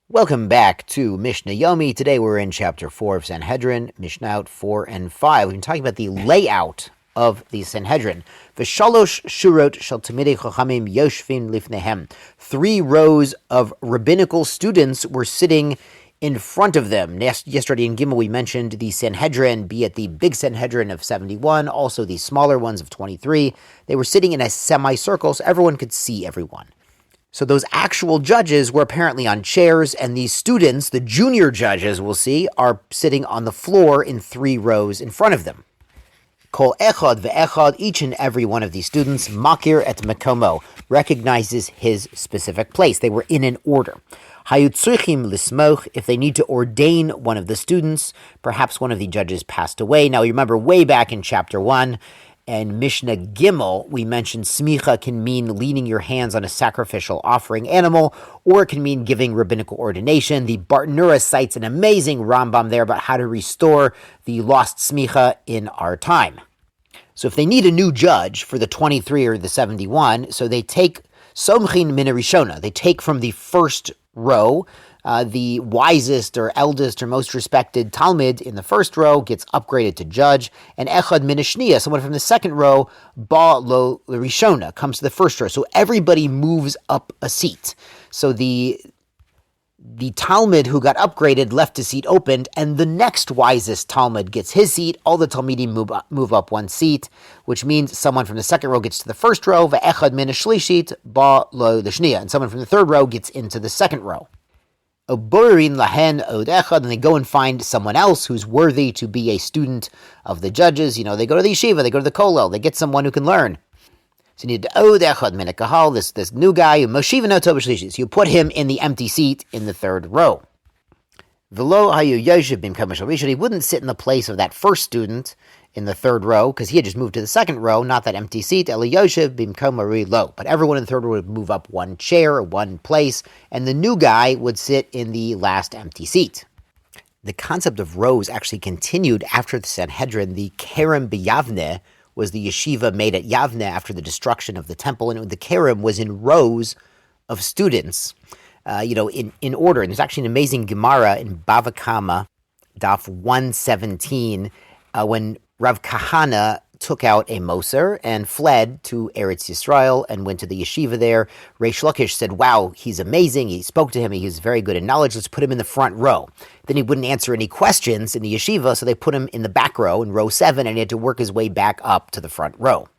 Welcome back to Mishnah Yomi. Today we're in chapter 4 of Sanhedrin, Mishnah 4 and 5. We've been talking about the layout of the Sanhedrin. V'shalosh shurot shel tamidei chachamim yoshvin lifnehem. 3 rows of rabbinical students were sitting in front of them. Yesterday in Gimel we mentioned the Sanhedrin, be it the big Sanhedrin of 71, also the smaller ones of 23. They were sitting in a semicircle so everyone could see everyone. So those actual judges were apparently on chairs, and these students, the junior judges, we'll see, are sitting on the floor in 3 rows in front of them. Kol echad ve'echad, each and every one of these students, makir et mekomo, recognizes his specific place. They were in an order. Hayutzrichim lismoch, if they need to ordain one of the students, perhaps one of the judges passed away. Now you remember way back in chapter 1, and Mishnah Gimel, we mentioned smicha can mean leaning your hands on a sacrificial offering animal, or it can mean giving rabbinical ordination. The Bartanura cites an amazing Rambam there about how to restore the lost smicha in our time. So if they need a new judge for the 23 or the 71, so they take somchin min rishona, they take from the first row. The wisest or eldest or most respected Talmid in the first row gets upgraded to judge, and Echad min hashniya, someone from the second row, ba lo rishona, comes to the first row. So everybody moves up a seat. So the Talmid who got upgraded left his seat opened, and the next wisest Talmid gets his seat. All the Talmidim move up 1 seat, which means someone from the second row gets to the first row, ve'echad min hashlishit ba lo l'shniya, and someone from the third row gets into the second row. Oburin lahen od echad, and they go and find someone else who's worthy to be a student of the judges. You know, they go to the yeshiva, they go to the kollel, they get someone who can learn. So you need od echad min kahal, this new guy, moshiva no tov b'shlishis. So you put him in the empty seat in the third row. V'lo hayu yoshev b'mkom shel rishon, he wouldn't sit in the place of that first student in the third row, because he had just moved to the second row, not that empty seat. Eli yoshev b'mkom ari lo. But everyone in the third row would move up 1 chair or 1 place, and the new guy would sit in the last empty seat. The concept of rows actually continued after the Sanhedrin. The Kerem b'Yavne was the yeshiva made at Yavne after the destruction of the temple, and the Kerem was in rows of students, in order. And there's actually an amazing Gemara in Bava Kama, Daf 117, when Rav Kahana took out a Moser and fled to Eretz Yisrael and went to the yeshiva there. Reish Lakish said, wow, he's amazing. He spoke to him. He was very good in knowledge. Let's put him in the front row. Then he wouldn't answer any questions in the yeshiva, so they put him in the back row, in row 7, and he had to work his way back up to the front row. All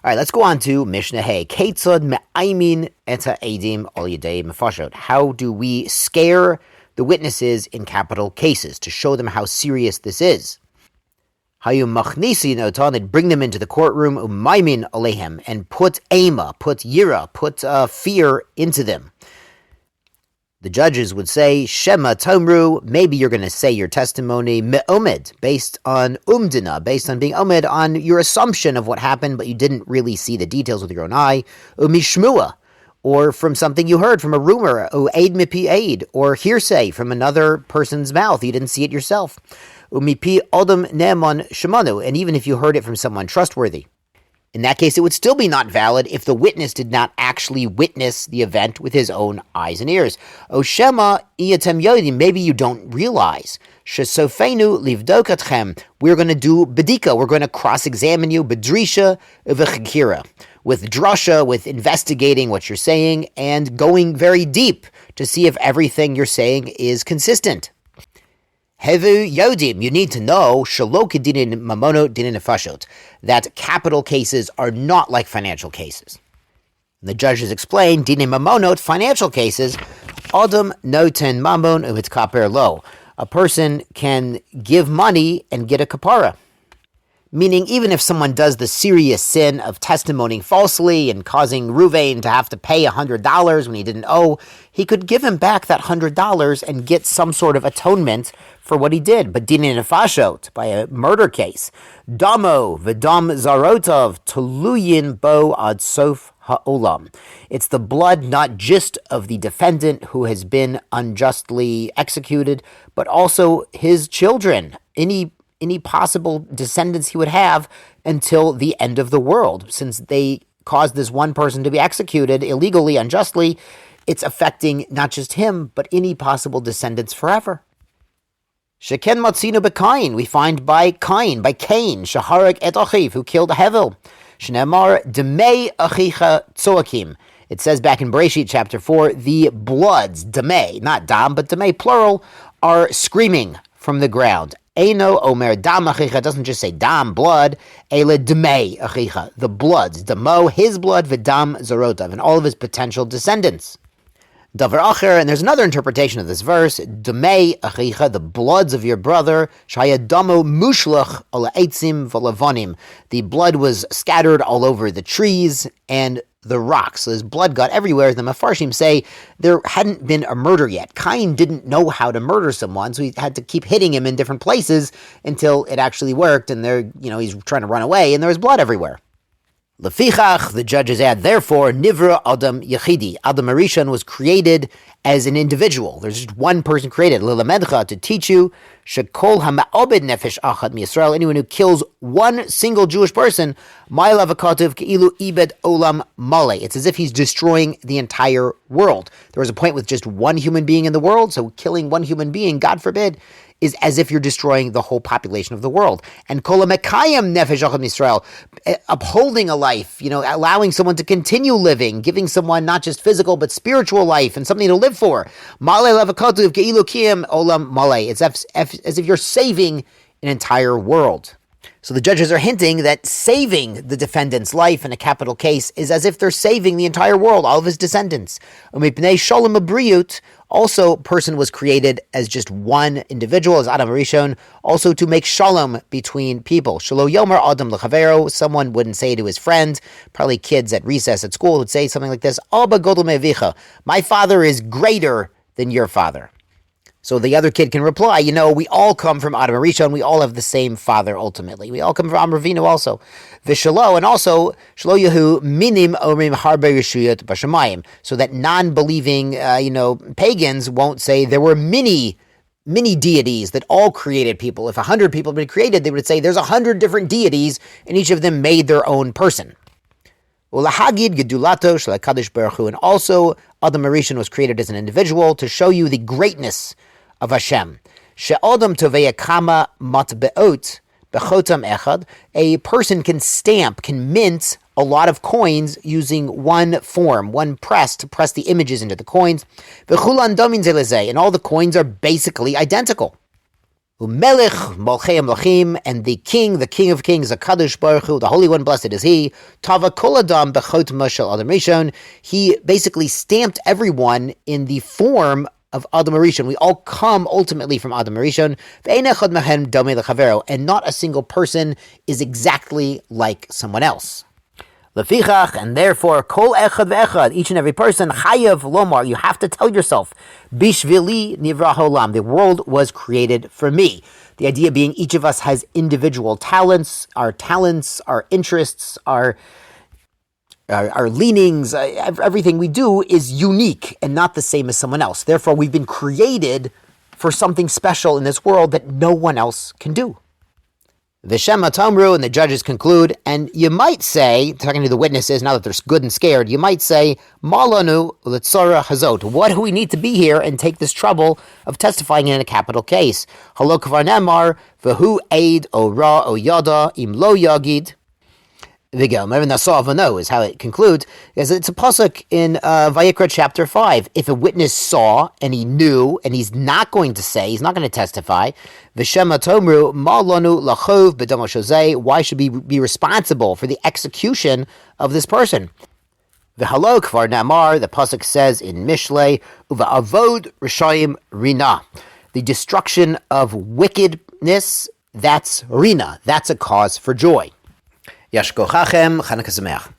right, let's go on to Mishnah Hey. Ketzad me'aymin eta Edim al yedei mefashot. How do we scare the witnesses in capital cases to show them how serious this is? Hayu machnisin otan, they'd bring them into the courtroom, umaymin alehem, and put ema, put yira, put fear into them. The judges would say, Shema Tomru, maybe you're going to say your testimony, me'omed, based on umdina, based on being omed, on your assumption of what happened, but you didn't really see the details with your own eye, umishmua, or from something you heard, from a rumor, aid mipi aid, or hearsay from another person's mouth, you didn't see it yourself. Umipi odom ne'eman shemanu, and even if you heard it from someone trustworthy. In that case, it would still be not valid if the witness did not actually witness the event with his own eyes and ears. Oshema iyatem yodim, maybe you don't realize. Shesofenu livdokatchem, we're going to do bedika, we're going to cross-examine you, bedrisha v'chakira, with drasha, with investigating what you're saying, and going very deep to see if everything you're saying is consistent. Hevu yodim, you need to know, shalo kedinin mamono dinin nefashot, that capital cases are not like financial cases. And the judges explain, dinin mamonot, financial cases, adam noten mamon umitkaper lo. A person can give money and get a kapara. Meaning, even if someone does the serious sin of testimonying falsely and causing Ruvain to have to pay $100 when he didn't owe, he could give him back that $100 and get some sort of atonement for what he did. But dinin nefashot, by a murder case, damo v'dam zarotov tuluyin bo ad sof ha'olam. It's the blood not just of the defendant who has been unjustly executed, but also his children, any possible descendants he would have until the end of the world. Since they caused this one person to be executed illegally, unjustly, it's affecting not just him, but any possible descendants forever. Sheken matzino b'Kain, we find by Cain, shaharek et achiv, who killed Hevel. Shneamar demei achicha tzoakim. It says back in Bereshit chapter 4, the bloods, demei, not dam, but demei, plural, are screaming from the ground. Eino omer dam achicha, doesn't just say dam, blood, ele demei achicha, the bloods, damo, his blood, v'dam zarotav, and all of his potential descendants. Davar acher, and there's another interpretation of this verse, demei achicha, the bloods of your brother, shaya damo mushlach ala eitzim v'lavanim, the blood was scattered all over the trees and the rocks. So his blood got everywhere. The Mefarshim say there hadn't been a murder yet. Cain didn't know how to murder someone, so he had to keep hitting him in different places until it actually worked, and he's trying to run away, and there was blood everywhere. Lefichach, the judges add, therefore, Nivra Adam Yechidi. Adam Arishon was created as an individual. There's just one person created. Lilamedcha, to teach you, Shekol HaMa'obed Nefesh Achad MiYisrael, anyone who kills one single Jewish person, Ma'alav HaKatuv Ke'ilu Ibed Olam Male. It's as if he's destroying the entire world. There was a point with just one human being in the world, so killing one human being, God forbid, is as if you're destroying the whole population of the world. And Kol HaMekayim Nefesh Achad MiYisrael, upholding a life, allowing someone to continue living, giving someone not just physical but spiritual life and something to live for. Male Levakatuv Ke'ilu Kiyim Olam Male. It's as if you're saving an entire world. So the judges are hinting that saving the defendant's life in a capital case is as if they're saving the entire world, all of his descendants. Also, person was created as just one individual, as Adam Rishon, also to make shalom between people. Shelo yomer adam lechavero, someone wouldn't say to his friend, probably kids at recess at school would say something like this, Abba godol mevicha, my father is greater than your father. So the other kid can reply, we all come from Adam Rishon, we all have the same father ultimately. We all come from Amar Avinu also. V'shelo, and also, Shelo Yehu minim omrim harbe reshuyot b'shamayim, so that non-believing, pagans won't say there were many deities that all created people. If 100 people had been created, they would say there's 100 different deities, and each of them made their own person. Ulahagid gedulato shel HaKadosh Baruch Hu, and also Adam Rishon was created as an individual to show you the greatness of Hashem. She'odam tovei kama matbeot bechotam echad. A person can mint a lot of coins using one form, one press to press the images into the coins. V'chulan domin ze lezeh, and all the coins are basically identical. Umelech Malchei Melachim, and the King of Kings, HaKadosh Baruch Hu, the Holy One, blessed is He. Tava Kol Adam Bechotma Shel Adam Rishon. He basically stamped everyone in the form of Adam Rishon. We all come ultimately from Adam Rishon. Ve'ein echad mehem domei lechavero, and not a single person is exactly like someone else. Lefichach, and therefore, kol echad ve'echad, each and every person, chayav lomar, you have to tell yourself, bishvili nivra holam, the world was created for me. The idea being each of us has individual talents, our interests, our leanings, everything we do is unique and not the same as someone else. Therefore, we've been created for something special in this world that no one else can do. V'shema Tomru, and the judges conclude, and you might say, talking to the witnesses, now that they're good and scared, you might say, Malanu Litzora Hazot, what do we need to be here and take this trouble of testifying in a capital case? Halo Kvar Nemar, V'hu Eid O Ra O Yada Im Lo Yagid. V'gomer Nasav is how it concludes, because it's a pasuk in Vayikra chapter 5. If a witness saw and he knew and he's not going to say, he's not going to testify, V'shema Tomru Malanu Lachov B'Damo Shozeh, why should we be responsible for the execution of this person? V'halo Kvar Namar, the pasuk says in Mishlei, Uva'avod Rishayim Rina, the destruction of wickedness, that's Rina, that's a cause for joy. Yashkochachem, Chanukah Sameach.